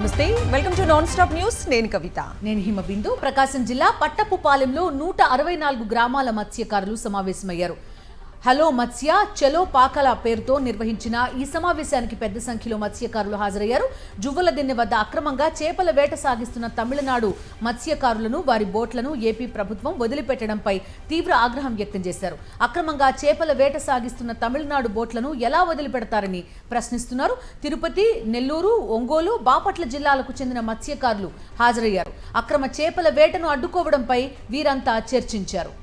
నమస్తే, welcome to non stop news. నేను కవిత. నేను హిమబిందు. ప్రకాశం జిల్లా పట్టపుపాలెంలో 164 గ్రామాల మత్స్యకారులు సమావేశమయ్యారు. హలో మత్స్య చలో పాకల పేరుతో నిర్వహించిన ఈ సమావేశానికి పెద్ద సంఖ్యలో మత్స్యకారులు హాజరయ్యారు. జువ్వలదిన్నె వద్ద అక్రమంగా చేపల వేట సాగిస్తున్న తమిళనాడు మత్స్యకారులను, వారి బోట్లను ఏపీ ప్రభుత్వం వదిలిపెట్టడంపై తీవ్ర ఆగ్రహం వ్యక్తం చేశారు. అక్రమంగా చేపల వేట సాగిస్తున్న తమిళనాడు బోట్లను ఎలా వదిలిపెడతారని ప్రశ్నిస్తున్నారు. తిరుపతి, నెల్లూరు, ఒంగోలు, బాపట్ల జిల్లాలకు చెందిన మత్స్యకారులు హాజరయ్యారు. అక్రమ చేపల వేటను అడ్డుకోవడంపై వీరంతా చర్చించారు.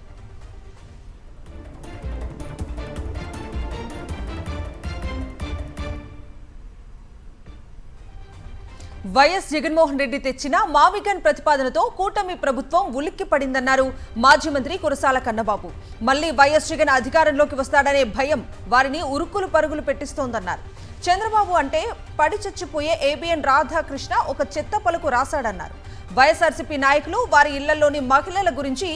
వైఎస్ జగన్మోహన్ రెడ్డి తెచ్చిన మావిగన్ ప్రతిపాదనతో కూటమి ప్రభుత్వం ఉలిక్కి పడిందన్నారు మాజీ మంత్రి కురసాల కన్నబాబు. మళ్లీ వైఎస్ జగన్ అధికారంలోకి వస్తాడనే భయం వారిని ఉరుకులు పరుగులు పెట్టిస్తోందన్నారు. చంద్రబాబు అంటే పడి చచ్చిపోయే ఏబిఎన్ రాధాకృష్ణ ఒక చెత్త పలుకు రాశాడన్నారు. వైఎస్ఆర్సీపీ నాయకులు వారి ఇళ్లలోని మహిళల గురించి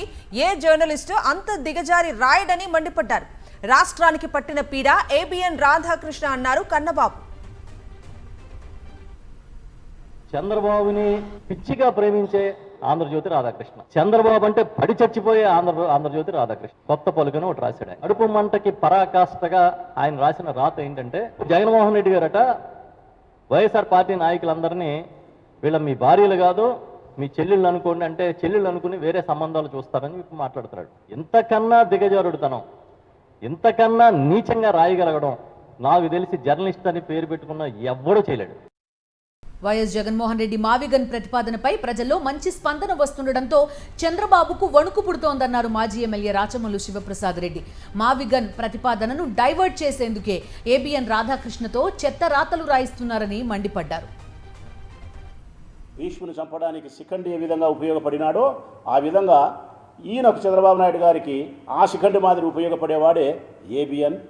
ఏ జర్నలిస్టు అంత దిగజారి రాయడని మండిపడ్డారు. రాష్ట్రానికి పట్టిన పీడ ఏబిఎన్ రాధాకృష్ణ అన్నారు కన్నబాబు. చంద్రబాబుని పిచ్చిగా ప్రేమించే ఆంధ్రజ్యోతి రాధాకృష్ణ, చంద్రబాబు అంటే పడి చచ్చిపోయే ఆంధ్రజ్యోతి రాధాకృష్ణ కొత్త పలుకని ఒకటి రాశాడు. అడుపు మంటకి పరాకాష్ఠగా ఆయన రాసిన రాత ఏంటంటే, జగన్మోహన్ రెడ్డి గారట వైఎస్ఆర్ పార్టీ నాయకులందరినీ వీళ్ళ మీ భార్యలు కాదు మీ చెల్లెళ్ళు అనుకోండి అంటే చెల్లెళ్ళు అనుకుని వేరే సంబంధాలు చూస్తారని మాట్లాడుతున్నాడు. ఇంతకన్నా దిగజారుడుతనం, ఇంతకన్నా నీచంగా రాయగలగడం నాకు తెలిసి జర్నలిస్ట్ అని పేరు పెట్టుకున్న ఎవ్వడూ చేయలేడు. వైఎస్ జగన్మోహన్ రెడ్డి మావిగన్ ప్రతిపాదనపై ప్రజల్లో మంచి స్పందన వస్తుండటంతో చంద్రబాబుకు వణుకు పుడుతోందన్నారు మాజీ ఎమ్మెల్యే రాచమల్లు శివప్రసాద్ రెడ్డి. మావిగన్ ప్రతిపాదనను డైవర్ట్ చేసేందుకే ఏబిఎన్ రాధాకృష్ణతో చెత్త రాతలు రాయిస్తున్నారని మండిపడ్డారు. భీష్ముని చంపడానికి శిఖండి ఏ విధంగా ఉపయోగపడినాడో ఆ విధంగా ఈయనకు చంద్రబాబు నాయుడు గారికి ఆ శిఖండి మాదిరి ఉపయోగపడేవాడే ఏబిఎన్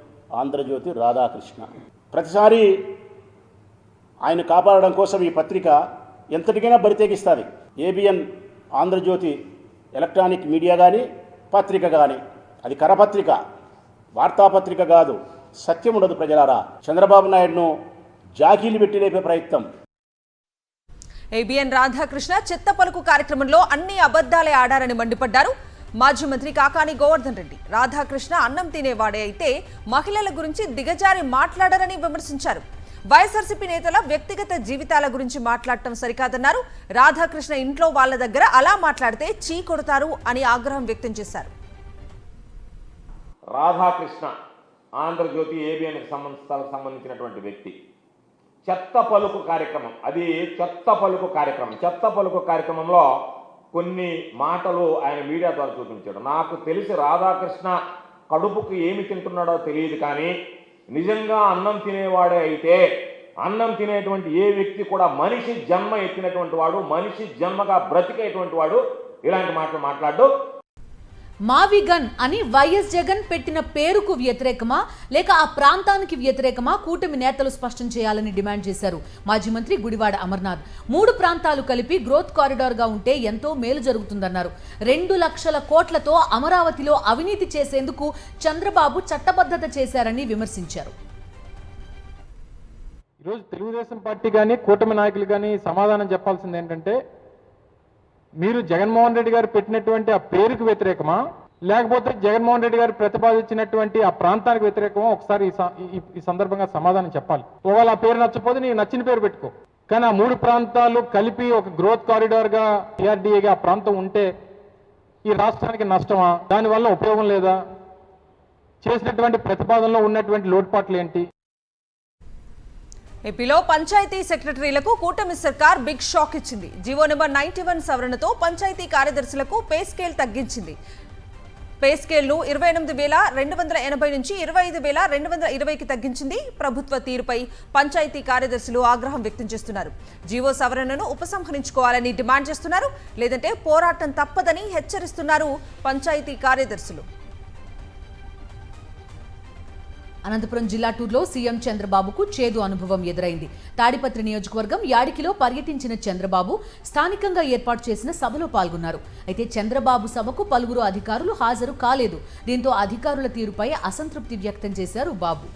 ఆంధ్రజ్యోతి రాధాకృష్ణ. ప్రతిసారి ఆయన కాపాడడం కోసం ఈ పత్రిక ఎంతటికైనా బరితెగిస్తుంది. ఏబిఎన్ ఆంధ్రజ్యోతి ఎలక్ట్రానిక్ మీడియా కానీ పత్రిక కానీ అది కరపత్రిక, వార్తాపత్రిక కాదు. సత్యం ఉండదు ప్రజలారా. చంద్రబాబు నాయుడును జాకీలు పెట్టి లేపే ప్రయత్నం. ఏబిఎన్ రాధాకృష్ణ చెత్త పలుకు కార్యక్రమంలో అన్ని అబద్ధాలే ఆడారని మండిపడ్డారు. మాజీ మంత్రి కాకాని గోవర్ధన్ రెడ్డి రాధాకృష్ణ అన్నం తినేవాడే అయితే మహిళల గురించి దిగజారి మాట్లాడారని విమర్శించారు. వైఎస్ఆర్సీపీ నేతల వ్యక్తిగత జీవితాల గురించి మాట్లాడటం సరికాదన్నారు. రాధాకృష్ణ ఇంట్లో వాళ్ళ దగ్గర అలా మాట్లాడితే చీ కొడతారు అని ఆగ్రహం వ్యక్తం చేశారు. రాధాకృష్ణ ఆంధ్రజ్యోతి ఏబిఎన్కి సంబంధించినటువంటి వ్యక్తి. చెత్త పలుకు కార్యక్రమం, అది చెత్త పలుకు కార్యక్రమం. చెత్త పలుకు కార్యక్రమంలో కొన్ని మాటలు ఆయన మీడియా ద్వారా చూపించాడు. నాకు తెలిసి రాధాకృష్ణ కడుపుకు ఏమి తింటున్నాడో తెలియదు, కానీ నిజంగా అన్నం తినేవాడే అయితే అన్నం తినేటువంటి ఏ వ్యక్తి కూడా మనిషి జన్మ ఎత్తినటువంటి వాడు, మనిషి జన్మగా బ్రతికేటువంటి వాడు ఇలాంటి మాటలు మాట్లాడు. మావిగన్ అని వైఎస్ జగన్ పెట్టిన పేరుకు వ్యతిరేకమా లేక ఆ ప్రాంతానికి వ్యతిరేకమా కూటమి నేతలు స్పష్టం చేయాలని డిమాండ్ చేశారు మాజీ మంత్రి గుడివాడ అమర్నాథ్. 3 ప్రాంతాలు కలిపి గ్రోత్ కారిడార్ గా ఉంటే ఎంతో మేలు జరుగుతుందన్నారు. 2 లక్షల కోట్లతో అమరావతిలో అవినీతి చేసేందుకు చంద్రబాబు చట్టబద్ధత చేశారని విమర్శించారు. ఈరోజు తెలుగుదేశం పార్టీ కానీ కూటమి నాయకులు కానీ సమాధానం చెప్పాల్సింది ఏంటంటే, మీరు జగన్మోహన్ రెడ్డి గారు పెట్టినటువంటి ఆ పేరుకు వ్యతిరేకమా లేకపోతే జగన్మోహన్ రెడ్డి గారు ప్రతిపాదించినటువంటి ఆ ప్రాంతానికి వ్యతిరేకమా? ఒకసారి ఈ సందర్భంగా సమాధానం చెప్పాలి. ఒకవేళ ఆ పేరు నచ్చపోతే నీకు నచ్చిన పేరు పెట్టుకో, కానీ ఆ 3 ప్రాంతాలు కలిపి ఒక గ్రోత్ కారిడార్గా టీఆర్డీఏగా ఆ ప్రాంతం ఉంటే ఈ రాష్ట్రానికి నష్టమా? దానివల్ల ఉపయోగం లేదా? చేసినటువంటి ప్రతిపాదనలో ఉన్నటువంటి లోటుపాట్లు ఏంటి? ఏపీలో పంచాయతీ సెక్రటరీలకు కూటమి సర్కార్ బిగ్ షాక్ ఇచ్చింది. జీవో నెంబర్ 91 సవరణతో పంచాయతీ కార్యదర్శులకు పే స్కేల్ తగ్గించింది. పే స్కేల్ను 28,280 నుంచి 25,220కి తగ్గించింది. ప్రభుత్వ తీరుపై పంచాయతీ కార్యదర్శులు ఆగ్రహం వ్యక్తం చేస్తున్నారు. జీవో సవరణను ఉపసంహరించుకోవాలని డిమాండ్ చేస్తున్నారు. లేదంటే పోరాటం తప్పదని హెచ్చరిస్తున్నారు పంచాయతీ కార్యదర్శులు. అనంతపురం జిల్లా టూర్లో సీఎం చంద్రబాబుకు చేదు అనుభవం ఎదురైంది. తాడిపత్రి నియోజకవర్గం యాడికిలో పర్యటించిన చంద్రబాబు స్థానికంగా ఏర్పాటు చేసిన సభలో పాల్గొన్నారు. అయితే చంద్రబాబు సభకు పలువురు అధికారులు హాజరు కాలేదు. దీంతో అధికారుల తీరుపై అసంతృప్తి వ్యక్తం చేశారు బాబు.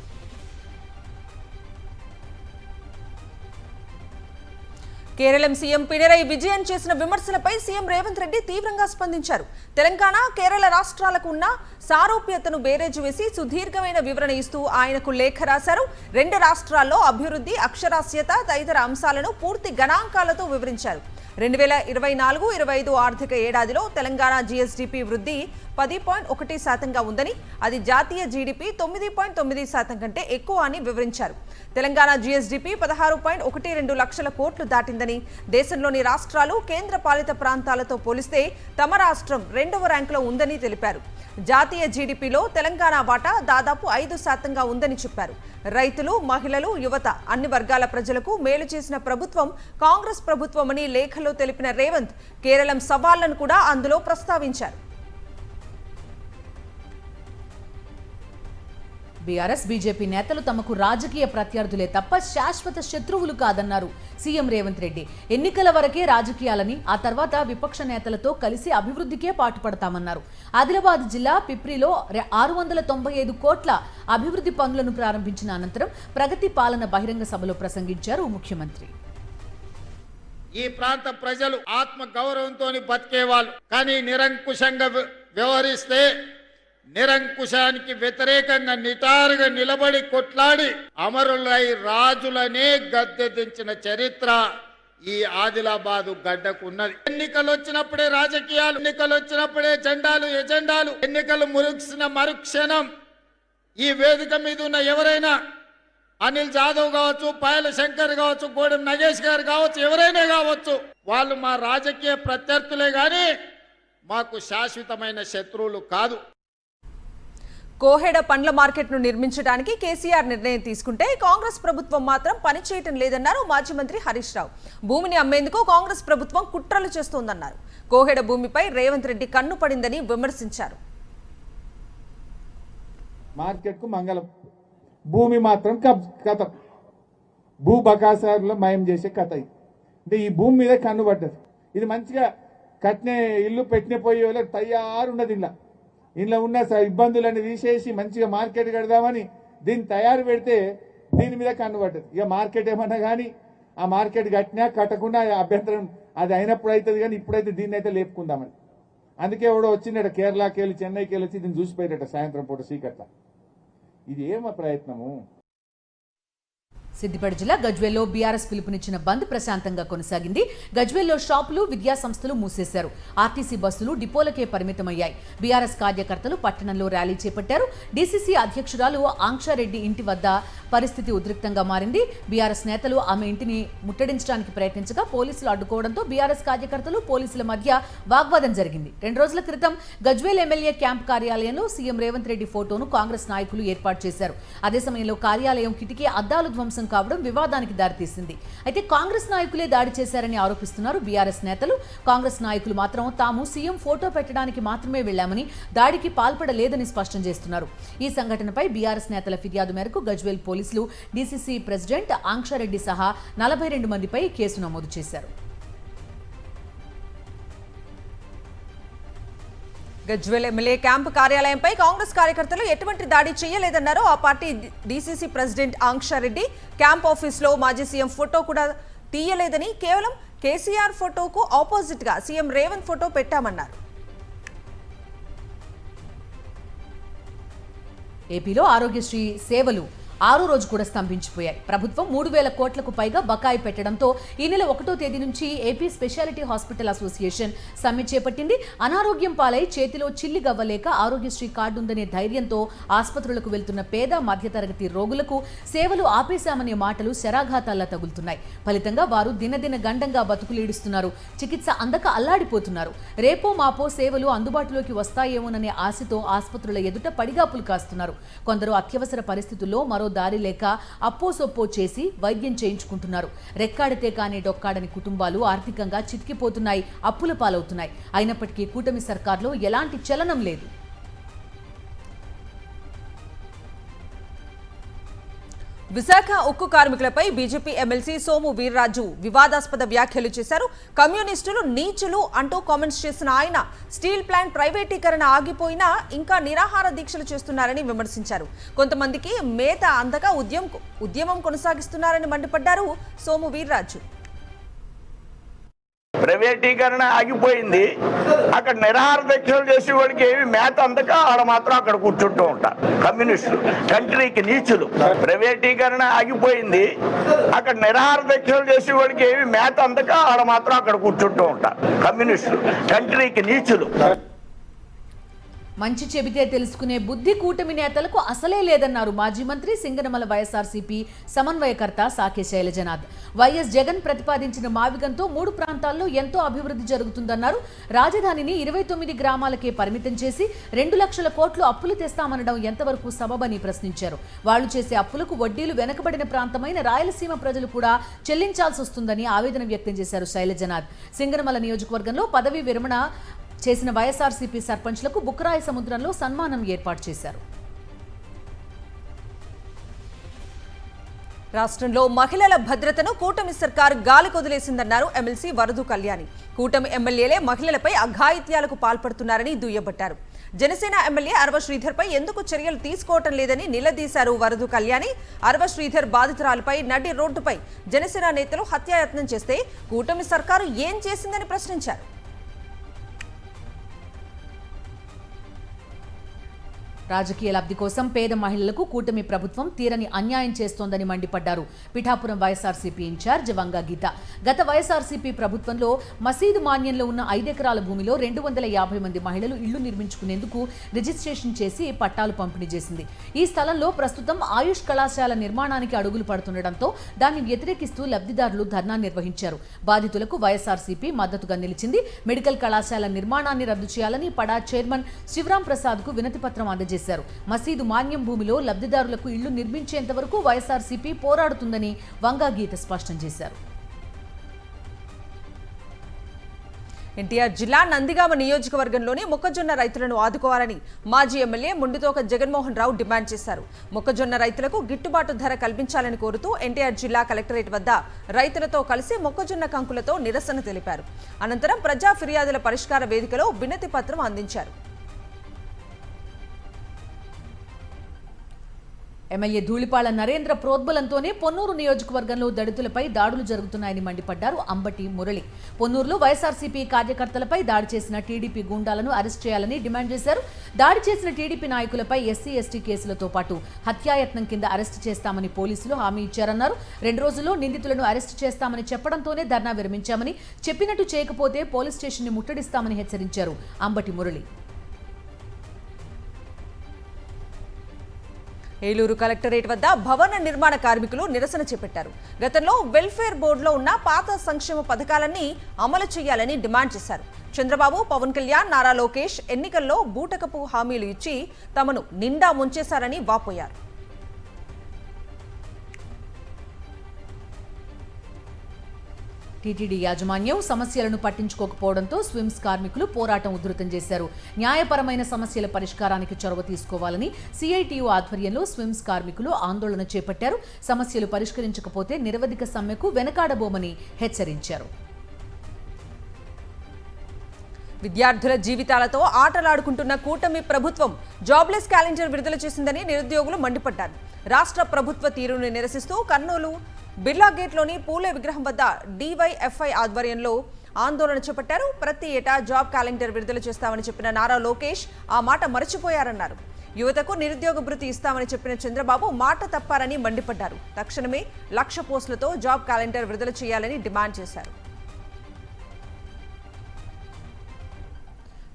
కేరళం సీఎం పినరయి విజయన్ చేసిన విమర్శలపై సీఎం రేవంత్ రెడ్డి తీవ్రంగా స్పందించారు. తెలంగాణ, కేరళ రాష్ట్రాలకు ఉన్న సారూప్యతను బేరేజు వేసి సుదీర్ఘమైన వివరణ ఇస్తూ ఆయనకు లేఖ రాశారు. రెండు రాష్ట్రాల్లో అభివృద్ధి, అక్షరాస్యత తదితర అంశాలను పూర్తి గణాంకాలతో వివరించారు. 2024-25 ఆర్థిక ఏడాదిలో తెలంగాణ జీఎస్డీపీ వృద్ధి 10.1% ఉందని, అది జాతీయ జీడీపీ 9.9% కంటే ఎక్కువ అని వివరించారు. తెలంగాణ జీఎస్డీపీ 16.12 లక్షల కోట్లు దాటిందని, దేశంలోని రాష్ట్రాలు, కేంద్ర పాలిత ప్రాంతాలతో పోలిస్తే తమ రాష్ట్రం 2వ ర్యాంకులో ఉందని తెలిపారు. జాతీయ జీడీపీలో తెలంగాణ వాటా దాదాపు 5% ఉందని చెప్పారు. రైతులు, మహిళలు, యువత అన్ని వర్గాల ప్రజలకు మేలు చేసిన ప్రభుత్వం కాంగ్రెస్ ప్రభుత్వమని లేఖలో తెలిపిన రేవంత్ కేరళం సవాళ్లను కూడా అందులో ప్రస్తావించారు. బీఆర్ఎస్, బీజేపీ నేతలు తమకు రాజకీయ ప్రత్యర్థులే తప్ప శాశ్వత శత్రువులు కాదన్నారు సీఎం రేవంత్ రెడ్డి. ఎన్నికల వరకే రాజకీయాలని, ఆ తర్వాత విపక్ష నేతలతో కలిసి అభివృద్ధికే పాటుపడతామన్నారు. ఆదిలాబాద్ జిల్లా పిప్రిలో 695 కోట్ల అభివృద్ధి పనులను ప్రారంభించిన అనంతరం ప్రగతి పాలన బహిరంగ సభలో ప్రసంగించారు ముఖ్యమంత్రి. ఈ ప్రాంత ప్రజలు ఆత్మ గౌరవంతో బతికేవాళ్ళు, కానీ నిరంకుశంగా వ్యవహరిస్తే నిరంకుశానికి వ్యతిరేకంగా నిటారుగా నిలబడి కొట్లాడి అమరులై రాజులనే గద్దె దించిన చరిత్ర ఈ ఆదిలాబాదు గడ్డకు ఉన్నది. ఎన్నికలు వచ్చినప్పుడే రాజకీయాలు, ఎన్నికలు వచ్చినప్పుడే జెండాలు, ఎజెండాలు. ఎన్నికలు ముగిసిన మరుక్షణం ఈ వేదిక మీద ఉన్న ఎవరైనా, అనిల్ జాదవ్ కావచ్చు, పాయల శంకర్ కావచ్చు, గోడెం నగేష్ గారు కావచ్చు, ఎవరైనా కావచ్చు, వాళ్ళు మా రాజకీయ ప్రత్యర్థులే కానీ మాకు శాశ్వతమైన శత్రువులు కాదు. కోహెడ పండ్ల మార్కెట్ను నిర్మించడానికి కేసీఆర్ నిర్ణయం తీసుకుంటే కాంగ్రెస్ ప్రభుత్వం మాత్రం పనిచేయటం లేదన్నారు మాజీ మంత్రి హరీష్ రావు. భూమిని అమ్మేందుకు కాంగ్రెస్ ప్రభుత్వం కుట్రలు చేస్తోందన్నారు. కోహెడ భూమిపై రేవంత్ రెడ్డి కన్ను పడిందని విమర్శించారు. మార్కెట్కు మంగళం, భూమి మాత్రం కథ, భూ బకాసారులో మయం చేసే కథ. అంటే ఈ భూమి మీద కన్ను పడ్డది. ఇది మంచిగా కట్నే ఇల్లు పెట్టిన పోయే వాళ్ళకి తయారున్నది. ఇంట్లో ఉన్న ఇబ్బందులన్నీ తీసేసి మంచిగా మార్కెట్ కడదామని దీన్ని తయారు పెడితే దీని మీద కన్ను పడ్డది. ఇక మార్కెట్ ఏమన్నా కానీ ఆ మార్కెట్ కట్టినా కట్టకుండా అభ్యంతరం అది అయినప్పుడు అవుతుంది, కానీ ఇప్పుడైతే దీన్ని అయితే లేపుకుందామని. అందుకే ఎవడో వచ్చిందట కేరళకి వెళ్ళి, చెన్నైకి వెళ్ళి వచ్చి దీన్ని చూసిపోయేట సాయంత్రం పూట సీకట్ల. ఇది ఏమ ప్రయత్నము? సిద్దిపేట జిల్లా గజ్వేల్లో బీఆర్ఎస్ పిలుపునిచ్చిన బంద్ ప్రశాంతంగా కొనసాగింది. గజ్వేల్లో షాపులు, విద్యా సంస్థలు మూసేశారు. ఆర్టీసీ బస్సులు డిపోలకే పరిమితమయ్యాయి. బీఆర్ఎస్ కార్యకర్తలు పట్టణంలో ర్యాలీ చేపట్టారు. డీసీసీ అధ్యక్షురాలు ఆంక్షారెడ్డి ఇంటి వద్ద పరిస్థితి ఉద్రిక్తంగా మారింది. బీఆర్ఎస్ నేతలు ఆమె ఇంటిని ముట్టడించడానికి ప్రయత్నించగా పోలీసులు అడ్డుకోవడంతో బీఆర్ఎస్ కార్యకర్తలు, పోలీసుల మధ్య వాగ్వాదం జరిగింది. 2 రోజుల క్రితం గజ్వేల్ ఎమ్మెల్యే క్యాంప్ కార్యాలయంలో సీఎం రేవంత్ రెడ్డి ఫోటోను కాంగ్రెస్ నాయకులు ఏర్పాటు చేశారు. అదే సమయంలో కార్యాలయం కిటికీ అద్దాలు ధ్వంసం కావడం వివాదానికి దారితీసింది. అయితే కాంగ్రెస్ నాయకులే దాడి చేశారని ఆరోపిస్తున్నారు బీఆర్ఎస్ నేతలు. కాంగ్రెస్ నాయకులు మాత్రం తాము సీఎం ఫోటో పెట్టడానికి మాత్రమే వెళ్లామని, దాడికి పాల్పడలేదని స్పష్టం చేస్తున్నారు. ఈ సంఘటనపై బీఆర్ఎస్ నేతల ఫిర్యాదు మేరకు గజ్వేల్ పోలీసులు డీసీసీ ప్రెసిడెంట్ ఆంక్షారెడ్డి సహా 42 మందిపై కేసు నమోదు చేశారు. గజ్వేల్ ఎమ్మెల్యే క్యాంపు కార్యాలయంపై కాంగ్రెస్ కార్యకర్తలు ఎటువంటి దాడి చేయలేదన్నారు ఆ party DCC president Ankshareddy. Camp ఆఫీస్లో మాజీ సీఎం ఫోటో కూడా తీయలేదని, కేవలం కేసీఆర్ ఫోటోకు ఆపోజిట్ గా సీఎం రేవంత్ ఫోటో పెట్టామన్నారు. ఏపీలో ఆరోగ్యశ్రీ సేవలు 6వ రోజు కూడా స్తంభించిపోయాయి. ప్రభుత్వం 3,000 కోట్లకు పైగా బకాయి పెట్టడంతో ఈ నెల 1వ తేదీ నుంచి ఏపీ స్పెషాలిటీ హాస్పిటల్ అసోసియేషన్ సమ్మె చేపట్టింది. అనారోగ్యం పాలై చేతిలో చిల్లి గవ్వలేక ఆరోగ్యశ్రీ కార్డు ఉందనే ధైర్యంతో ఆసుపత్రులకు వెళ్తున్న పేద, మధ్యతరగతి రోగులకు సేవలు ఆపేశామనే మాటలు శరాఘాతాల్లా తగులుతున్నాయి. ఫలితంగా వారు దినదిన గండంగా బతుకులీడుస్తున్నారు. చికిత్స అందక అల్లాడిపోతున్నారు. రేపో మాపో సేవలు అందుబాటులోకి వస్తాయేమోననే ఆశతో ఆసుపత్రుల ఎదుట పడిగాపులు కాస్తున్నారు. కొందరు అత్యవసర పరిస్థితుల్లో మరో దారి లేక అప్పో సొప్పో చేసి వైద్యం చేయించుకుంటున్నారు. రెక్కాడితే కానీ డొక్కాడని కుటుంబాలు ఆర్థికంగా చితికిపోతున్నాయి, అప్పుల పాలవుతున్నాయి. అయినప్పటికీ కూటమి సర్కార్లో ఎలాంటి చలనం లేదు. విశాఖ ఉక్కు కార్మికులపై బీజేపీ ఎమ్మెల్సీ సోము వీర్రాజు వివాదాస్పద వ్యాఖ్యలు చేశారు. కమ్యూనిస్టులు నీచులు అంటూ కామెంట్స్ చేసిన ఆయన స్టీల్ ప్లాంట్ ప్రైవేటీకరణ ఆగిపోయినా ఇంకా నిరాహార దీక్షలు చేస్తున్నారని విమర్శించారు. కొంతమందికి మేత అందక ఉద్యమం కొనసాగిస్తున్నారని మండిపడ్డారు సోము వీర్రాజు. ప్రైవేటీకరణ ఆగిపోయింది. అక్కడ నిరాహార దీక్షలు చేసే వాడికి ఏమి మేత అందక ఆడ మాత్రం అక్కడ కూర్చుంటూ ఉంటారు కమ్యూనిస్టులు, కంట్రీకి నీచులు. ప్రైవేటీకరణ ఆగిపోయింది. అక్కడ నిరాహార దీక్షలు చేసే వాడికి ఏమి మేత అందక ఆడ మాత్రం అక్కడ కూర్చుంటూ ఉంటారు కమ్యూనిస్టులు, కంట్రీకి నీచులు. మంచి చెబితే తెలుసుకునే బుద్ధి కూటమి నేతలకు అసలే లేదన్నారు మాజీ మంత్రి సింగనమల వైఎస్ఆర్సీపీ సమన్వయకర్త సాకే శైలజనాథ్. వైఎస్ జగన్ ప్రతిపాదించిన మావిగంతో 3 ప్రాంతాల్లో ఎంతో అభివృద్ధి జరుగుతుందన్నారు. రాజధానిని 29 గ్రామాలకే పరిమితం చేసి 2 లక్షల కోట్లు అప్పులు తెస్తామనడం ఎంతవరకు సబబని ప్రశ్నించారు. వాళ్లు చేసే అప్పులకు వడ్డీలు వెనకబడిన ప్రాంతమైన రాయలసీమ ప్రజలు కూడా చెల్లించాల్సి వస్తుందని ఆవేదన వ్యక్తం చేశారు శైలజనాథ్. సింగనమల నియోజకవర్గంలో పదవీ విరమణ చేసిన వైఎస్ఆర్సీపీ సర్పంచ్లకు బుక్కరాయ సముద్రంలో సన్మానం ఏర్పాటు చేశారు. రాష్ట్రంలో మహిళల భద్రతను కూటమి సర్కారు గాలికొదిలేసిందన్నారు ఎమ్మెల్సీ వరదు కళ్యాణి. కూటమి ఎమ్మెల్యేలే మహిళలపై అఘాయిత్యాలకు పాల్పడుతున్నారని దుయ్యబట్టారు. జనసేన ఎమ్మెల్యే అరవ శ్రీధర్పై ఎందుకు చర్యలు తీసుకోవటం లేదని నిలదీశారు వరదు కళ్యాణి. అరవ శ్రీధర్ బాధితురాలపై నడి రోడ్డుపై జనసేన నేతలు హత్యాయత్నం చేస్తే కూటమి సర్కారు ఏం చేసిందని ప్రశ్నించారు. రాజకీయ లబ్ధి కోసం పేద మహిళలకు కూటమి ప్రభుత్వం తీరని అన్యాయం చేస్తోందని మండిపడ్డారు. పిఠాపురం వైఎస్ఆర్సీపీ ఇన్ఛార్జ్ వంగ గీత గత వైఎస్ఆర్సీపీ ప్రభుత్వంలో మసీదు మాన్యంలో ఉన్న 5 ఎకరాల భూమిలో 250 మంది మహిళలు ఇళ్లు నిర్మించుకునేందుకు రిజిస్ట్రేషన్ చేసి పట్టాలు పంపిణీ చేసింది. ఈ స్థలంలో ప్రస్తుతం ఆయుష్ కళాశాల నిర్మాణానికి అడుగులు పడుతుండటంతో దాన్ని వ్యతిరేకిస్తూ లబ్ధిదారులు ధర్నా నిర్వహించారు. బాధితులకు వైఎస్ఆర్సీపీ మద్దతుగా నిలిచింది. మెడికల్ కళాశాల నిర్మాణాన్ని రద్దు చేయాలని పడా చైర్మన్ శివరాం ప్రసాద్ కు వినతి పత్రం అందజేశారు. మసీదు మాన్యం భూమిలో లబ్ధిదారులకు ఇళ్లు నిర్మించేంత వరకు వైఎస్ఆర్సీపీ పోరాడుతుందని వంగా గీత స్పష్టం చేశారు. ఎన్టీఆర్ జిల్లా నందిగామ నియోజకవర్గంలోని మొక్కజొన్న రైతులను ఆదుకోవాలని మాజీ ఎమ్మెల్యే ముండితోక జగన్మోహన్ రావు డిమాండ్ చేశారు. మొక్కజొన్న రైతులకు గిట్టుబాటు ధర కల్పించాలని కోరుతూ ఎన్టీఆర్ జిల్లా కలెక్టరేట్ వద్ద రైతులతో కలిసి మొక్కజొన్న కంకులతో నిరసన తెలిపారు. అనంతరం ప్రజా ఫిర్యాదుల పరిష్కార వేదికలో వినతి పత్రం అందించారు. ఎమ్మెల్యే ధూళిపాళ నరేంద్ర ప్రోద్బలంతోనే పొన్నూరు నియోజకవర్గంలో దళితులపై దాడులు జరుగుతున్నాయని మండిపడ్డారు అంబటి మురళి. పొన్నూరులో వైఎస్ఆర్సీపీ కార్యకర్తలపై దాడి చేసిన టీడీపీ గూండాలను అరెస్ట్ చేయాలని డిమాండ్ చేశారు. దాడి చేసిన టీడీపీ నాయకులపై ఎస్సీ ఎస్టీ కేసులతో పాటు హత్యాయత్నం కింద అరెస్టు చేస్తామని పోలీసులు హామీ ఇచ్చారన్నారు. 2 రోజుల్లో నిందితులను అరెస్టు చేస్తామని చెప్పడంతోనే ధర్నా విరమించామని, చెప్పినట్టు చేయకపోతే పోలీస్ స్టేషన్ ని ముట్టడిస్తామని హెచ్చరించారు అంబటి మురళి. ఏలూరు కలెక్టరేట్ వద్ద భవన నిర్మాణ కార్మికులు నిరసన చేపట్టారు. గతంలో వెల్ఫేర్ బోర్డులో ఉన్న పాత సంక్షేమ పథకాలన్నీ అమలు చేయాలని డిమాండ్ చేశారు. చంద్రబాబు, పవన్ కళ్యాణ్, నారా లోకేష్ ఎన్నికల్లో బూటకపు హామీలు ఇచ్చి తమను నిండా ముంచేశారని వాపోయారు. టీటీడీ యాజమాన్యం సమస్యలను పట్టించుకోకపోవడంతో స్విమ్స్ కార్మికులు పోరాటం ఉధృతం చేశారు. న్యాయపరమైన సమస్యల పరిష్కారానికి చొరవ తీసుకోవాలని సిఐటియు ఆధ్వర్యంలో స్విమ్స్ కార్మికులు ఆందోళన చేపట్టారు. సమస్యలు పరిష్కరించకపోతే నిరవధిక సమ్మెకు వెనకాడబోమని హెచ్చరించారు. విద్యార్థుల జీవితాలతో ఆటలాడుకుంటున్న కూటమి ప్రభుత్వం జాబ్లెస్ క్యాలెండర్ విడుదల చేసిందని నిరుద్యోగులు మండిపడ్డారు. రాష్ట్ర ప్రభుత్వ తీరును నిరసిస్తూ కర్నూలు బిర్లా గేట్లోని పూలే విగ్రహం వద్ద డివైఎఫ్ఐ ఆధ్వర్యంలో ఆందోళన చేపట్టారు. ప్రతి ఏటా జాబ్ క్యాలెండర్ విడుదల చేస్తామని చెప్పిన నారా లోకేష్ ఆ మాట మరచిపోయారన్నారు. యువతకు నిరుద్యోగ భృతి ఇస్తామని చెప్పిన చంద్రబాబు మాట తప్పారని మండిపడ్డారు. తక్షణమే 1,00,000 పోస్టులతో జాబ్ క్యాలెండర్ విడుదల చేయాలని డిమాండ్ చేశారు.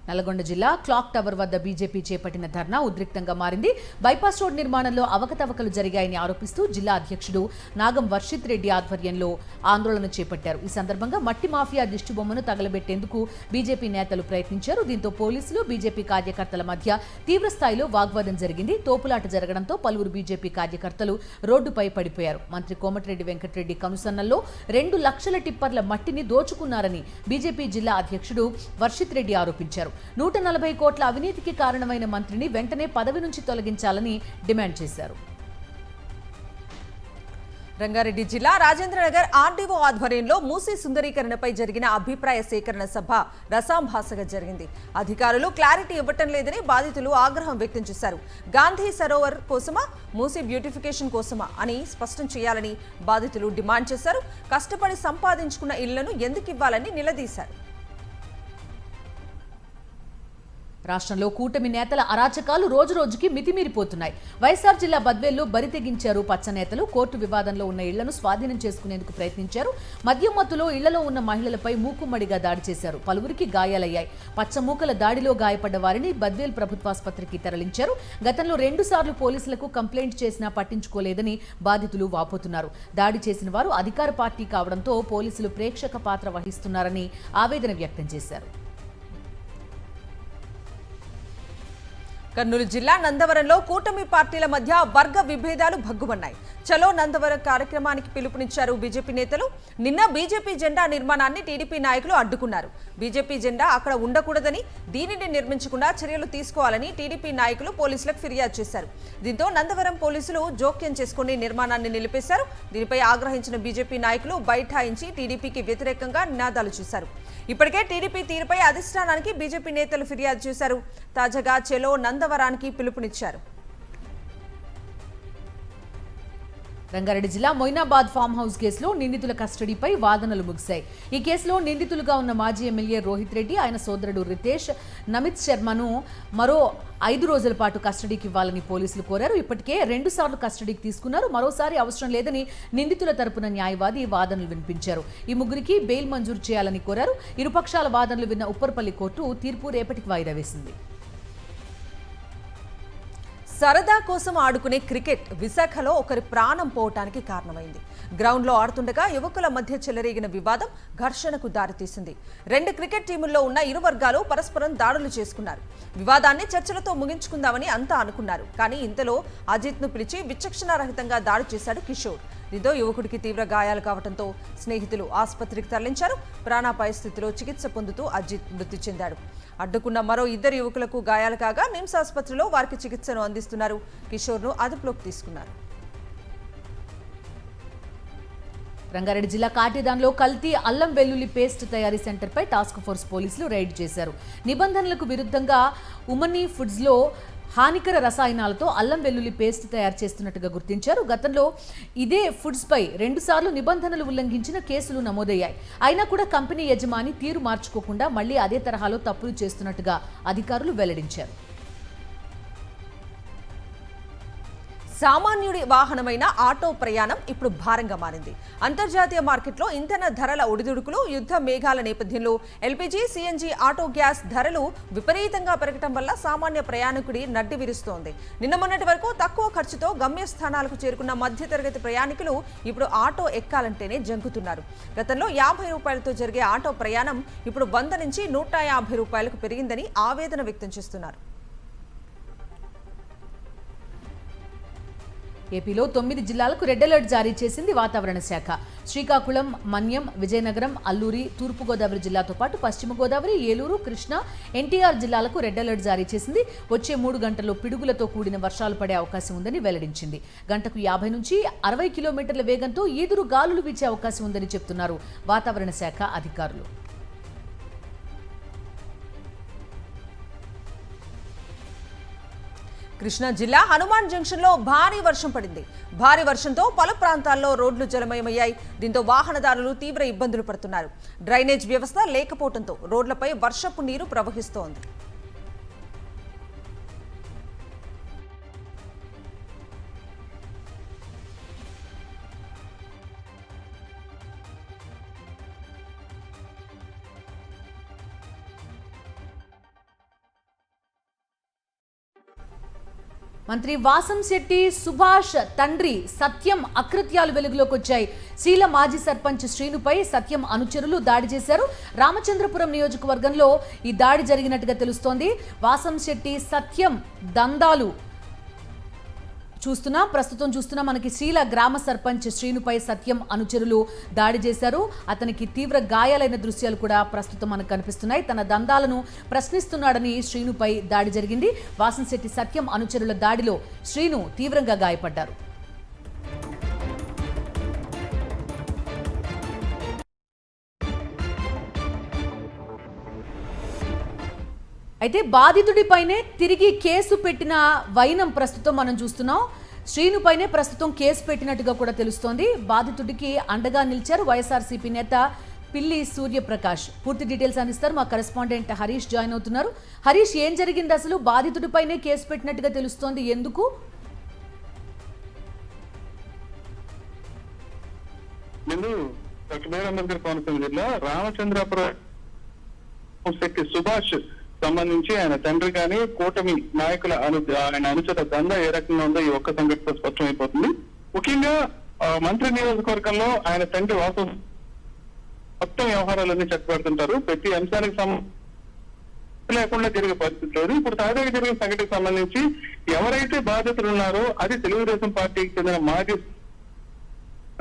నల్గొండ జిల్లా క్లాక్ టవర్ వద్ద బీజేపీ చేపట్టిన ధర్నా ఉద్రిక్తంగా మారింది. బైపాస్ రోడ్ నిర్మాణంలో అవకతవకలు జరిగాయని ఆరోపిస్తూ జిల్లా అధ్యక్షుడు నాగం వర్షిత్ రెడ్డి ఆధ్వర్యంలో ఆందోళన చేపట్టారు. ఈ సందర్భంగా మట్టి మాఫియా దిష్టిబొమ్మను తగలబెట్టేందుకు బీజేపీ నేతలు ప్రయత్నించారు. దీంతో పోలీసులు, బీజేపీ కార్యకర్తల మధ్య తీవ్రస్థాయిలో వాగ్వాదం జరిగింది. తోపులాట జరగడంతో పలువురు బీజేపీ కార్యకర్తలు రోడ్డుపై పడిపోయారు. మంత్రి కోమటిరెడ్డి వెంకటరెడ్డి కనుసన్నల్లో 2 లక్షల టిప్పర్ల మట్టిని దోచుకున్నారని బీజేపీ జిల్లా అధ్యక్షుడు వర్షిత్ రెడ్డి ఆరోపించారు. 140 కోట్ల అవినీతికి కారణమైన మంత్రిని వెంటనే పదవి నుంచి తొలగించాలని డిమాండ్ చేశారు. రంగారెడ్డి జిల్లా రాజేంద్రనగర్ ఆర్డీఓ ఆధ్వర్యంలో మూసీ సుందరీకరణపై జరిగిన అభిప్రాయ సేకరణ సభ రసాంభాసగా జరిగింది. అధికారులు క్లారిటీ ఇవ్వటం లేదని బాధితులు ఆగ్రహం వ్యక్తం చేశారు. గాంధీ సరోవర్ కోసమా, మూసీ బ్యూటిఫికేషన్ కోసమా అని స్పష్టం చేయాలని బాధితులు డిమాండ్ చేశారు. కష్టపడి సంపాదించుకున్న ఇళ్లను ఎందుకు ఇవ్వాలని నిలదీశారు. రాష్ట్రంలో కూటమి నేతల అరాచకాలు రోజురోజుకి మితిమీరిపోతున్నాయి. వైఎస్ఆర్ జిల్లా బద్వేల్లో బరి తెగించారు పచ్చ నేతలు. కోర్టు వివాదంలో ఉన్న ఇళ్లను స్వాధీనం చేసుకునేందుకు ప్రయత్నించారు. మద్యం మత్తులో ఇళ్లలో ఉన్న మహిళలపై మూకుమ్మడిగా దాడి చేశారు. పలువురికి గాయాలయ్యాయి. పచ్చమూకల దాడిలో గాయపడ్డ వారిని బద్వేల్ ప్రభుత్వాసుపత్రికి తరలించారు. గతంలో 2 సార్లు పోలీసులకు కంప్లైంట్ చేసినా పట్టించుకోలేదని బాధితులు వాపోతున్నారు. దాడి చేసిన వారు అధికార పార్టీ కావడంతో పోలీసులు ప్రేక్షక పాత్ర వహిస్తున్నారని ఆవేదన వ్యక్తం చేశారు. కర్నూలు జిల్లా నందవరంలో కూటమి పార్టీల మధ్య వర్గ విభేదాలు భగ్గుమన్నాయి. చలో నందవరం కార్యక్రమానికి పిలుపునిచ్చారు బీజేపీ నేతలు. నిన్న బీజేపీ జెండా నిర్మాణాన్ని టీడీపీ నాయకులు అడ్డుకున్నారు. బీజేపీ జెండా అక్కడ ఉండకూడదని, దీనిని నిర్మించకుండా చర్యలు తీసుకోవాలని టీడీపీ నాయకులు పోలీసులకు ఫిర్యాదు చేశారు. దీంతో నందవరం పోలీసులు జోక్యం చేసుకుని నిర్మాణాన్ని నిలిపేశారు. దీనిపై ఆగ్రహించిన బీజేపీ నాయకులు బైఠాయించి టీడీపీకి వ్యతిరేకంగా నినాదాలు చేశారు. ఇప్పటికే టీడీపీ తీరుపై అధిష్టానానికి బీజేపీ నేతలు ఫిర్యాదు చేశారు. తాజాగా చెలో నందవరానికి పిలుపునిచ్చారు. రంగారెడ్డి జిల్లా మొయినాబాద్ ఫామ్ హౌస్ కేసులో నిందితుల కస్టడీపై వాదనలు ముగిశాయి. ఈ కేసులో నిందితులుగా ఉన్న మాజీ ఎమ్మెల్యే రోహిత్ రెడ్డి, ఆయన సోదరుడు రితేష్, నమిత్ శర్మను మరో 5 రోజుల పాటు కస్టడీకి ఇవ్వాలని పోలీసులు కోరారు. ఇప్పటికే 2 సార్లు కస్టడీకి తీసుకున్నారు. మరోసారి అవసరం లేదని నిందితుల తరపున న్యాయవాది వాదనలు వినిపించారు. ఈ ముగ్గురికి బెయిల్ మంజూరు చేయాలని కోరారు. ఇరుపక్షాల వాదనలు విన్న ఉప్పర్పల్లి కోర్టు తీర్పు రేపటికి వాయిదా వేసింది. సరదా కోసం ఆడుకునే క్రికెట్ విశాఖలో ఒకరి ప్రాణం పోవటానికి కారణమైంది. గ్రౌండ్లో ఆడుతుండగా యువకుల మధ్య చెలరేగిన వివాదం ఘర్షణకు దారితీసింది. 2 క్రికెట్ టీముల్లో ఉన్న ఇరు వర్గాలు పరస్పరం దాడులు చేసుకున్నారు. వివాదాన్ని చర్చలతో ముగించుకుందామని అంతా అనుకున్నారు. కానీ ఇంతలో అజిత్ను పిలిచి విచక్షణారహితంగా దాడి చేశాడు కిషోర్. దీంతో యువకుడికి తీవ్ర గాయాలు కావడంతో స్నేహితులు ఆసుపత్రికి తరలించారు. ప్రాణాపాయ స్థితిలో చికిత్స పొందుతూ అజిత్ మృతి చెందాడు. అడ్డుకున్న మరో 2 యువకులకు గాయాలు కాగా నిమ్స్ ఆసుపత్రిలో వారికి చికిత్సను అందిస్తున్నారు. కిషోర్ను అదుపులోకి తీసుకున్నారు. రంగారెడ్డి జిల్లా కాటేదాన్లో కల్తీ అల్లం వెల్లుల్లి పేస్ట్ తయారీ సెంటర్పై టాస్క్ ఫోర్స్ పోలీసులు రైడ్ చేశారు. నిబంధనలకు విరుద్ధంగా ఉమనీ ఫుడ్స్లో హానికర రసాయనాలతో అల్లం వెల్లుల్లి పేస్ట్ తయారు చేస్తున్నట్టుగా గుర్తించారు. గతంలో ఇదే ఫుడ్స్పై 2 సార్లు నిబంధనలు ఉల్లంఘించిన కేసులు నమోదయ్యాయి. అయినా కూడా కంపెనీ యజమాని తీరు మార్చుకోకుండా మళ్లీ అదే తరహాలో తప్పులు చేస్తున్నట్టుగా అధికారులు వెల్లడించారు. సామాన్యుడి వాహనమైన ఆటో ప్రయాణం ఇప్పుడు భారంగా మారింది. అంతర్జాతీయ మార్కెట్లో ఇంధన ధరల ఒడిదుడుకులు, యుద్ధ మేఘాల నేపథ్యంలో ఎల్పీజీ, సీఎన్జీ, ఆటో గ్యాస్ ధరలు విపరీతంగా పెరగడం వల్ల సామాన్య ప్రయాణికుడి నడ్డి విరుస్తోంది. నిన్న మొన్నటి వరకు తక్కువ ఖర్చుతో గమ్యస్థానాలకు చేరుకున్న మధ్యతరగతి ప్రయాణికులు ఇప్పుడు ఆటో ఎక్కాలంటేనే జంకుతున్నారు. గతంలో 50 రూపాయలతో జరిగే ఆటో ప్రయాణం ఇప్పుడు 100 నుంచి 150 రూపాయలకు పెరిగిందని ఆవేదన వ్యక్తం చేస్తున్నారు. ఏపీలో 9 జిల్లాలకు రెడ్ అలర్ట్ జారీ చేసింది వాతావరణ శాఖ. శ్రీకాకుళం, మన్యం, విజయనగరం, అల్లూరి, తూర్పుగోదావరి జిల్లాతో పాటు పశ్చిమ గోదావరి, ఏలూరు, కృష్ణా, ఎన్టీఆర్ జిల్లాలకు రెడ్ అలర్ట్ జారీ చేసింది. వచ్చే 3 గంటల్లో పిడుగులతో కూడిన వర్షాలు పడే అవకాశం ఉందని వెల్లడించింది. గంటకు 50 నుంచి 60 కిలోమీటర్ల వేగంతో ఈదురు గాలులు వీచే అవకాశం ఉందని చెప్తున్నారు వాతావరణ శాఖ అధికారులు. కృష్ణా జిల్లా హనుమాన్ జంక్షన్లో భారీ వర్షం పడింది. భారీ వర్షంతో పలు ప్రాంతాల్లో రోడ్లు జలమయమయ్యాయి. దీంతో వాహనదారులు తీవ్ర ఇబ్బందులు పడుతున్నారు. డ్రైనేజ్ వ్యవస్థ లేకపోవడంతో రోడ్లపై వర్షపు నీరు ప్రవహిస్తోంది. మంత్రి వాసంశెట్టి సుభాష్ తండ్రి సత్యం అకృత్యాలు వెలుగులోకి వచ్చాయి. శీల మాజీ సర్పంచ్ శ్రీనుపై సత్యం అనుచరులు దాడి చేశారు. రామచంద్రపురం నియోజకవర్గంలో ఈ దాడి జరిగినట్టుగా తెలుస్తోంది. వాసంశెట్టి సత్యం దందాలు ప్రస్తుతం చూస్తున్నా మనకి శీల గ్రామ సర్పంచ్ శ్రీనుపై సత్యం అనుచరులు దాడి చేశారు. అతనికి తీవ్ర గాయాలైన దృశ్యాలు కూడా ప్రస్తుతం మనకు కనిపిస్తున్నాయి. తన దందాలను ప్రశ్నిస్తున్నాడని శ్రీనుపై దాడి జరిగింది. వాసంశెట్టి సత్యం అనుచరుల దాడిలో శ్రీను తీవ్రంగా గాయపడ్డారు. అయితే బాధితుడిపైనే తిరిగి కేసు పెట్టిన వైనం ప్రస్తుతం మనం చూస్తున్నాం. శ్రీనుపైనే ప్రస్తుతం కేసు పెట్టినట్టుగా కూడా తెలుస్తోంది. బాధితుడికి అండగా నిలిచారు వైఎస్ఆర్సీపీ నేత పిల్లి సూర్యప్రకాష్. పూర్తి డీటెయిల్స్ అందిస్తారు మా కరెస్పాండెంట్ హరీష్ జాయిన్ అవుతున్నారు. హరీష్, ఏం జరిగింది అసలు? బాధితుడిపైనే కేసు పెట్టినట్టుగా తెలుస్తోంది, ఎందుకు? నేను డాక్టర్ బిఆర్ అంబేద్కర్ కోనసీమ జిల్లా రామచంద్రాపురం శక్తి సుభాష్ సంబంధించి ఆయన తండ్రి కానీ కూటమి నాయకుల ఆయన అనుచర దందా ఏ రకంగా ఉందో ఈ ఒక్క సంఘటనతో స్పష్టమైపోతుంది. ముఖ్యంగా మంత్రి నియోజకవర్గంలో ఆయన తండ్రి వాసు మొత్తం వ్యవహారాలన్నీ చక్కబడుతుంటారు. ప్రతి అంశానికి లేకుండా జరిగే పరిస్థితి లేదు. ఇప్పుడు తాజాగా జరిగిన సంఘటనకు సంబంధించి ఎవరైతే బాధితులు ఉన్నారో అది తెలుగుదేశం పార్టీకి చెందిన మాజీ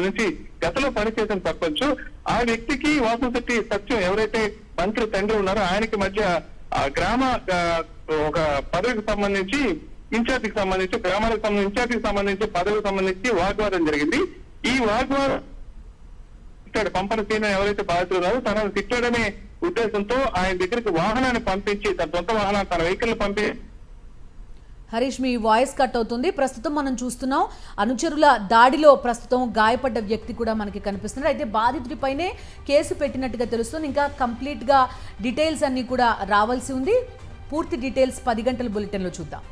నుంచి గతంలో పనిచేసిన సర్పంచ్, ఆ వ్యక్తికి వాసంశెట్టి సత్యం ఎవరైతే మంత్రి తండ్రి ఉన్నారో ఆయనకి మధ్య గ్రామ ఒక పదవికి సంబంధించి ఇన్ఛార్జికి సంబంధించి గ్రామాలకు సంబంధించి ఇన్ఛార్జికి సంబంధించి పదవికి సంబంధించి వాగ్వాదం జరిగింది. ఈ వాగ్వాదం పంపన సీన ఎవరైతే బాధితులు ఉన్నారో తనను తిట్టడమే ఉద్దేశంతో ఆయన దగ్గరికి వాహనాన్ని పంపించి తన సొంత వాహనాన్ని తన వెహికల్ పంపి. హరీష్, మీ వాయిస్ కట్ అవుతుంది. ప్రస్తుతం మనం చూస్తున్నాం అనుచరుల దాడిలో ప్రస్తుతం గాయపడ్డ వ్యక్తి కూడా మనకి కనిపిస్తున్నారు. అయితే బాధితుడిపైనే కేసు పెట్టినట్టుగా తెలుస్తుంది. ఇంకా కంప్లీట్గా డీటెయిల్స్ అన్ని కూడా రావాల్సి ఉంది. పూర్తి డీటెయిల్స్ 10 గంటల బులెటిన్లో చూద్దాం.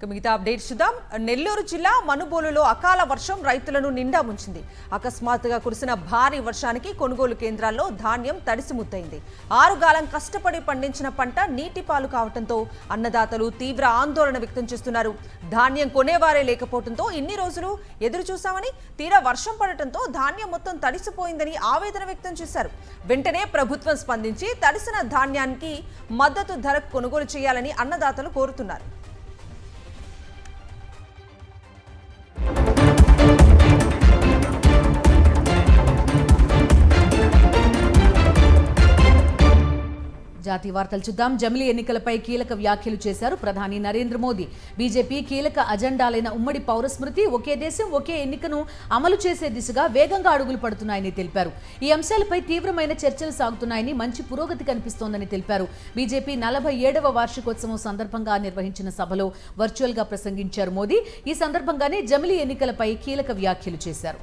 మిగతా అప్డేట్స్ చూద్దాం. నెల్లూరు జిల్లా మనుబోలులో అకాల వర్షం రైతులను నిండా ముంచింది. అకస్మాత్తుగా కురిసిన భారీ వర్షానికి కొనుగోలు కేంద్రాల్లో ధాన్యం తడిసి ముద్దయింది. 6 కాలం కష్టపడి పండించిన పంట నీటి పాలు కావడంతో అన్నదాతలు తీవ్ర ఆందోళన వ్యక్తం చేస్తున్నారు. ధాన్యం కొనేవారే లేకపోవడంతో ఇన్ని రోజులు ఎదురు చూశామని, తీరా వర్షం పడటంతో ధాన్యం మొత్తం తడిసిపోయిందని ఆవేదన వ్యక్తం చేశారు. వెంటనే ప్రభుత్వం స్పందించి తడిసిన ధాన్యానికి మద్దతు ధరకు కొనుగోలు చేయాలని అన్నదాతలు కోరుతున్నారు. జాతీయ వార్తలు చూద్దాం. జమిలీ ఎన్నికలపై కీలక వ్యాఖ్యలు చేశారు ప్రధాని నరేంద్ర మోదీ. బీజేపీ కీలక అజెండాలైన ఉమ్మడి పౌరస్మృతి, ఒకే దేశం ఒకే ఎన్నికను అమలు చేసే దిశగా వేగంగా అడుగులు పడుతున్నాయని తెలిపారు. ఈ అంశాలపై తీవ్రమైన చర్చలు సాగుతున్నాయని, మంచి పురోగతి కనిపిస్తోందని తెలిపారు. బీజేపీ 47వ వార్షికోత్సవం సందర్భంగా నిర్వహించిన సభలో వర్చువల్ గా ప్రసంగించారు మోదీ. ఈ సందర్భంగానే జమిలీ ఎన్నికలపై కీలక వ్యాఖ్యలు చేశారు.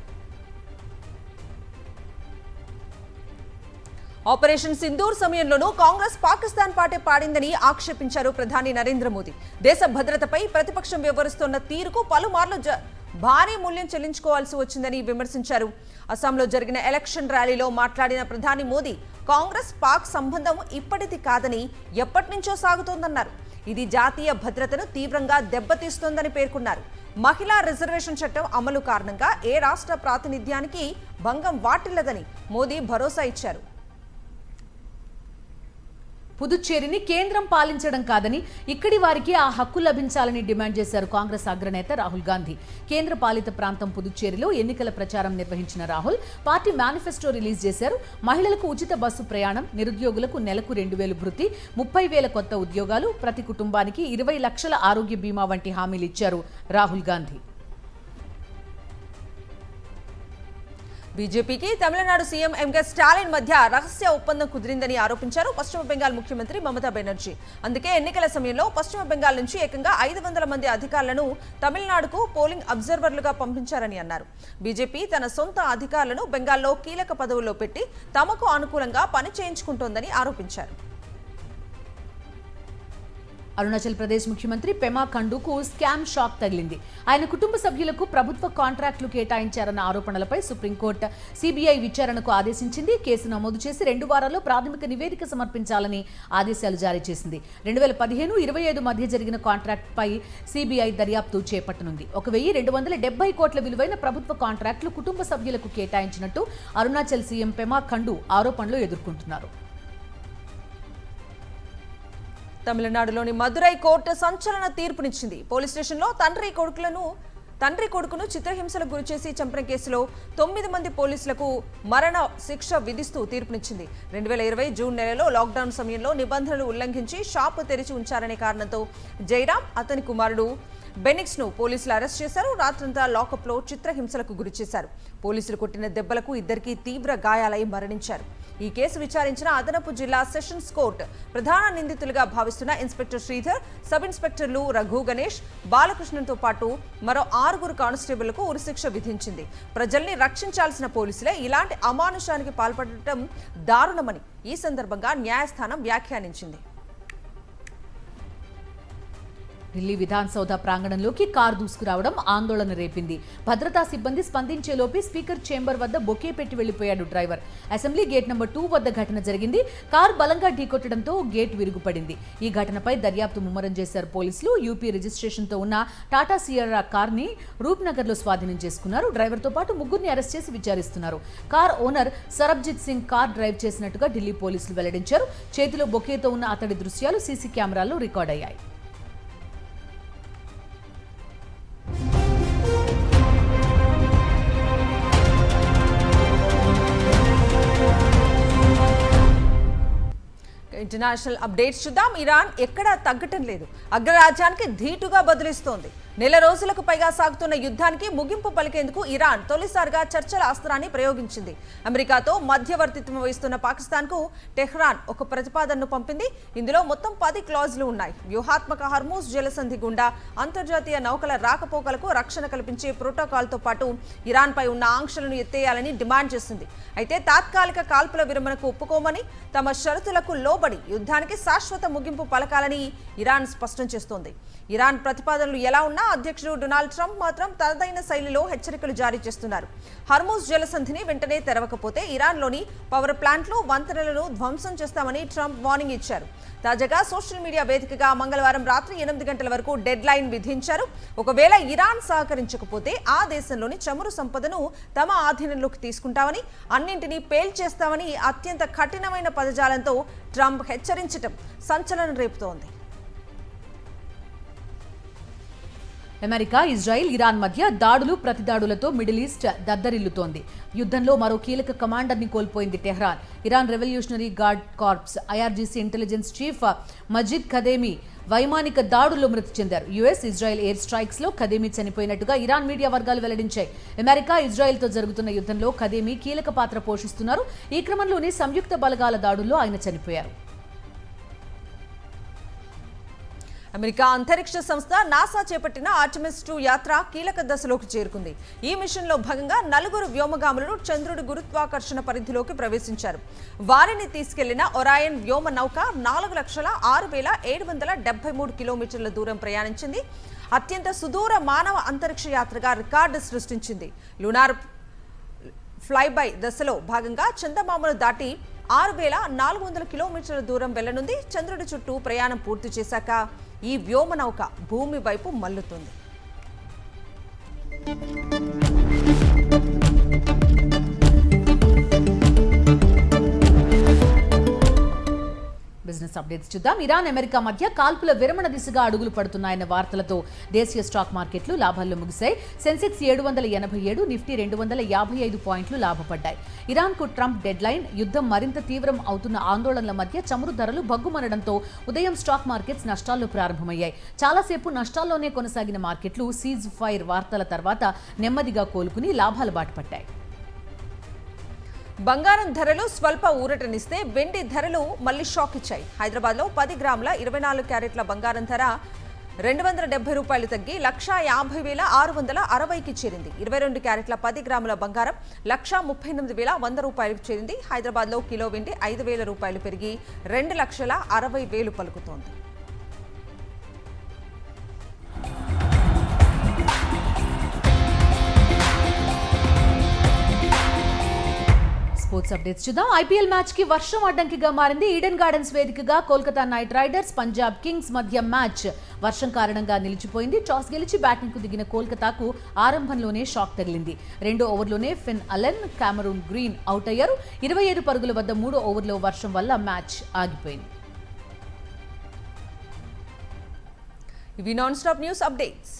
ఆపరేషన్ సింధూర్ సమయంలోనూ కాంగ్రెస్ పాకిస్తాన్ పాటే పాడిందని ఆక్షేపించారు ప్రధాని నరేంద్ర మోదీ. దేశ భద్రతపై ప్రతిపక్షం వ్యవహరిస్తున్న తీరుకు పలుమార్లు భారీ మూల్యం చెల్లించుకోవాల్సి వచ్చిందని విమర్శించారు. అస్సాంలో జరిగిన ఎలక్షన్ ర్యాలీలో మాట్లాడిన ప్రధాని మోదీ కాంగ్రెస్ పాక్ సంబంధం ఇప్పటిది కాదని ఎప్పటి నుంచో సాగుతోందన్నారు. ఇది జాతీయ భద్రతను తీవ్రంగా దెబ్బతీస్తోందని పేర్కొన్నారు. మహిళా రిజర్వేషన్ చట్టం అమలు కారణంగా ఏ రాష్ట్ర ప్రాతినిధ్యానికి భంగం వాటిల్లదని మోదీ భరోసా ఇచ్చారు. పుదుచ్చేరిని కేంద్రం పాలించడం కాదని, ఇక్కడి వారికి ఆ హక్కు లభించాలని డిమాండ్ చేశారు కాంగ్రెస్ అగ్రనేత రాహుల్ గాంధీ. కేంద్ర పాలిత ప్రాంతం పుదుచ్చేరిలో ఎన్నికల ప్రచారం నిర్వహించిన రాహుల్ పార్టీ మేనిఫెస్టో రిలీజ్ చేశారు. మహిళలకు ఉచిత బస్సు ప్రయాణం, నిరుద్యోగులకు నెలకు 2,000 భృతి, 30,000 కొత్త ఉద్యోగాలు, ప్రతి కుటుంబానికి 20 లక్షల ఆరోగ్య బీమా వంటి హామీలు ఇచ్చారు రాహుల్ గాంధీ. బీజేపీకి తమిళనాడు సీఎం ఎంకే స్టాలిన్ మధ్య రహస్య ఒప్పందం కుదిరిందని ఆరోపించారు పశ్చిమ బెంగాల్ ముఖ్యమంత్రి మమతా బెనర్జీ. అందుకే ఎన్నికల సమయంలో పశ్చిమ బెంగాల్ నుంచి ఏకంగా 500 మంది అధికారులను తమిళనాడుకు పోలింగ్ అబ్జర్వర్లుగా పంపించారని అన్నారు. బీజేపీ తన సొంత అధికారులను బెంగాల్లో కీలక పదవుల్లో పెట్టి తమకు అనుకూలంగా పని చేయించుకుంటోందని ఆరోపించారు. అరుణాచల్ ప్రదేశ్ ముఖ్యమంత్రి పెమా ఖండూకు స్కామ్ షాక్ తగిలింది. ఆయన కుటుంబ సభ్యులకు ప్రభుత్వ కాంట్రాక్టులు కేటాయించారన్న ఆరోపణలపై సుప్రీంకోర్టు సిబిఐ విచారణకు ఆదేశించింది. కేసు నమోదు చేసి 2 వారాల్లో ప్రాథమిక నివేదిక సమర్పించాలని ఆదేశాలు జారీ చేసింది. 2015-25 మధ్య జరిగిన కాంట్రాక్టుపై సిబిఐ దర్యాప్తు చేపట్టనుంది. 1,270 కోట్ల విలువైన ప్రభుత్వ కాంట్రాక్టులు కుటుంబ సభ్యులకు కేటాయించినట్టు అరుణాచల్ సీఎం పెమా ఖండూ ఆరోపణలు ఎదుర్కొంటున్నారు. తమిళనాడులోని మదురై కోర్టు సంచలన తీర్పునిచ్చింది. పోలీస్ స్టేషన్లో తండ్రి కొడుకును చిత్రహింసలకు గురిచేసి చంపిన కేసులో 9 మంది పోలీసులకు మరణ శిక్ష విధిస్తూ తీర్పునిచ్చింది. 2020 జూన్ నెలలో లాక్డౌన్ సమయంలో నిబంధనలు ఉల్లంఘించి షాపు తెరిచి ఉంచారనే కారణంతో జయరాం, అతని కుమారుడు బెనిక్స్ ను పోలీసులు అరెస్ట్ చేశారు. రాత్రంతా లాకప్ లో చిత్రహింసలకు గురి చేశారు. పోలీసులు కొట్టిన దెబ్బలకు ఇద్దరికి తీవ్ర గాయాలై మరణించారు. ఈ కేసు విచారించిన అదనపు జిల్లా సెషన్స్ కోర్టు ప్రధాన నిందితులుగా భావిస్తున్న ఇన్స్పెక్టర్ శ్రీధర్, సబ్ ఇన్స్పెక్టర్లు రఘు గణేష్, బాలకృష్ణన్తో పాటు మరో 6 కానిస్టేబుళ్లకు ఉరిశిక్ష విధించింది. ప్రజల్ని రక్షించాల్సిన పోలీసులే ఇలాంటి అమానుషానికి పాల్పడటం దారుణమని ఈ సందర్భంగా న్యాయస్థానం వ్యాఖ్యానించింది. ఢిల్లీ విధాన్ సౌధ ప్రాంగణంలోకి కారు దూసుకురావడం ఆందోళన రేపింది. భద్రతా సిబ్బంది స్పందించేలోపే స్పీకర్ చేంబర్ వద్ద బొకే పెట్టి వెళ్లిపోయాడు డ్రైవర్. అసెంబ్లీ గేట్ నెంబర్ 2 వద్ద ఘటన జరిగింది. కారు బలంగా ఢీకొట్టడంతో గేట్ విరుగుపడింది. ఈ ఘటనపై దర్యాప్తు ముమ్మరం చేశారు పోలీసులు. యూపీ రిజిస్ట్రేషన్తో ఉన్న టాటా సియరా కార్ని రూప్నగర్లో స్వాధీనం చేసుకున్నారు. డ్రైవర్తో పాటు 3 అరెస్ట్ చేసి విచారిస్తున్నారు. Car owner Sarabjit Singh car drive చేసినట్టుగా ఢిల్లీ పోలీసులు వెల్లడించారు. చేతిలో బొకేతో ఉన్న అతడి దృశ్యాలు సీసీ కెమెరాల్లో రికార్డ్ అయ్యాయి. ఇంటర్నేషనల్ అప్డేట్స్ చూద్దాం. ఇరాన్ ఎక్కడా తగ్గటం లేదు. అగ్రరాజ్యానికి ధీటుగా బదులిస్తోంది. నెల రోజులకు పైగా సాగుతున్న యుద్ధానికి ముగింపు పలికేందుకు ఇరాన్ తొలిసారిగా చర్చల అస్త్రాన్ని ప్రయోగించింది. అమెరికాతో మధ్యవర్తిత్వం వహిస్తున్న పాకిస్తాన్కు టెహ్రాన్ ఒక ప్రతిపాదనను పంపింది. ఇందులో మొత్తం 10 క్లాజులు ఉన్నాయి. వ్యూహాత్మక హర్మూజ్ జలసంధి గుండా అంతర్జాతీయ నౌకల రాకపోకలకు రక్షణ కల్పించే ప్రోటోకాల్తో పాటు ఇరాన్పై ఉన్న ఆంక్షలను ఎత్తేయాలని డిమాండ్ చేసింది. అయితే తాత్కాలిక కాల్పుల విరమణకు ఒప్పుకోమని, తమ షరతులకు లోబడి యుద్ధానికి శాశ్వత ముగింపు పలకాలని ఇరాన్ స్పష్టం చేస్తోంది. ఇరాన్ ప్రతిపాదనలు ఎలా ఉన్నా అధ్యక్షుడు డొనాల్డ్ ట్రంప్ మాత్రం తనదైన శైలిలో హెచ్చరికలు జారీ చేస్తున్నారు. హర్మూజ్ జలసంధిని వెంటనే తెరవకపోతే ఇరాన్లోని పవర్ ప్లాంట్లు, వంతెనలను ధ్వంసం చేస్తామని ట్రంప్ వార్నింగ్ ఇచ్చారు. తాజాగా సోషల్ మీడియా వేదికగా మంగళవారం రాత్రి 8 గంటల వరకు డెడ్ లైన్ విధించారు. ఒకవేళ ఇరాన్ సహకరించకపోతే ఆ దేశంలోని చమురు సంపదను తమ ఆధీనంలోకి తీసుకుంటామని, అన్నింటినీ పేల్చేస్తామని అత్యంత కఠినమైన పదజాలంతో ట్రంప్ హెచ్చరించడం సంచలనం రేపుతోంది. అమెరికా, ఇజ్రాయిల్, ఇరాన్ మధ్య దాడులు ప్రతిదాడులతో మిడిల్ ఈస్ట్ దద్దరిల్లుతోంది. యుద్ధంలో మరో కీలక కమాండర్ని కోల్పోయింది Tehran. Iran revolutionary guard corps IRGC intelligence chief Majid Khademi వైమానిక దాడుల్లో మృతి చెందారు. యుఎస్, ఇజ్రాయెల్ ఎయిర్ స్ట్రైక్స్ లో ఖదేమీ చనిపోయినట్టుగా ఇరాన్ మీడియా వర్గాలు వెల్లడించాయి. అమెరికా, ఇజ్రాయెల్తో జరుగుతున్న యుద్ధంలో ఖదేమీ కీలక పాత్ర పోషిస్తున్నారు. ఈ క్రమంలోనే సంయుక్త బలగాల దాడుల్లో ఆయన చనిపోయారు. అమెరికా అంతరిక్ష సంస్థ నాసా చేపట్టిన ఆర్టెమిస్ 2 యాత్ర కీలక దశలోకి చేరుకుంది. ఈ మిషన్లో భాగంగా 4 వ్యోమగాములను చంద్రుడి గురుత్వాకర్షణ పరిధిలోకి ప్రవేశించారు. వారిని తీసుకెళ్లిన ఒరాయన్ వ్యోమ నౌక 4,06,773 కిలోమీటర్ల దూరం ప్రయాణించింది. అత్యంత సుదూర మానవ అంతరిక్ష యాత్రగా రికార్డు సృష్టించింది. లునార్ ఫ్లైబై దశలో భాగంగా చందమామను దాటి 6,400 కిలోమీటర్ల దూరం వెళ్లనుంది. చంద్రుడి చుట్టూ ప్రయాణం పూర్తి చేశాక ఈ వ్యోమ నౌక భూమి వైపు మల్లుతుంది. బిజినెస్ అప్డేట్స్ చూద్దాం. ఇరాన్, అమెరికా మధ్య కాల్పుల విరమణ దిశగా అడుగులు పడుతున్నాయన్న వార్తలతో దేశీయ స్టాక్ మార్కెట్లు లాభాల్లో ముగిశాయి. సెన్సెక్స్ 787, నిఫ్టీ 255 పాయింట్లు లాభపడ్డాయి. ఇరాన్కు ట్రంప్ డెడ్ లైన్, యుద్ధం మరింత తీవ్రం అవుతున్న ఆందోళనల మధ్య చమురు ధరలు భగ్గుమనడంతో ఉదయం స్టాక్ మార్కెట్స్ నష్టాల్లో ప్రారంభమయ్యాయి. చాలాసేపు నష్టాల్లోనే కొనసాగిన మార్కెట్లు సీజ్ ఫైర్ వార్తల తర్వాత నెమ్మదిగా కోలుకుని లాభాల బాట పట్టాయి. బంగారం ధరలు స్వల్ప ఊరటనిస్తే వెండి ధరలు మళ్లీ షాక్ ఇచ్చాయి. హైదరాబాద్లో 10 గ్రాముల 24 క్యారెట్ల బంగారం ధర ₹270 తగ్గి 1,50,660కి చేరింది. 22 క్యారెట్ల 10 గ్రాముల బంగారం ₹1,38,100 చేరింది. హైదరాబాద్లో కిలో వెండి ₹5,000 పెరిగి ₹2,60,000 పలుకుతోంది. స్పోర్ట్స్ అప్డేట్స్ చూద్దాం. ఐపీఎల్ మ్యాచ్ కి వర్షం అడ్డంకిగా మారింది. ఈడెన్ గార్డెన్స్ వేదికగా Kolkata night riders, Punjab Kings మధ్య మ్యాచ్ వర్షం కారణంగా నిలిచిపోయింది. టాస్ గెలిచి బ్యాటింగ్ కు దిగిన కోల్కతాకు ఆరంభంలోనే షాక్ తగిలింది. 2వ ఓవర్లోనే Finn Allen, Cameron Green out అయ్యారు. 25 పరుగుల వద్ద 3వ ఓవర్లో వర్షం వల్ల మ్యాచ్ ఆగిపోయింది. ఇవి నాన్ స్టాప్ న్యూస్ అప్డేట్స్.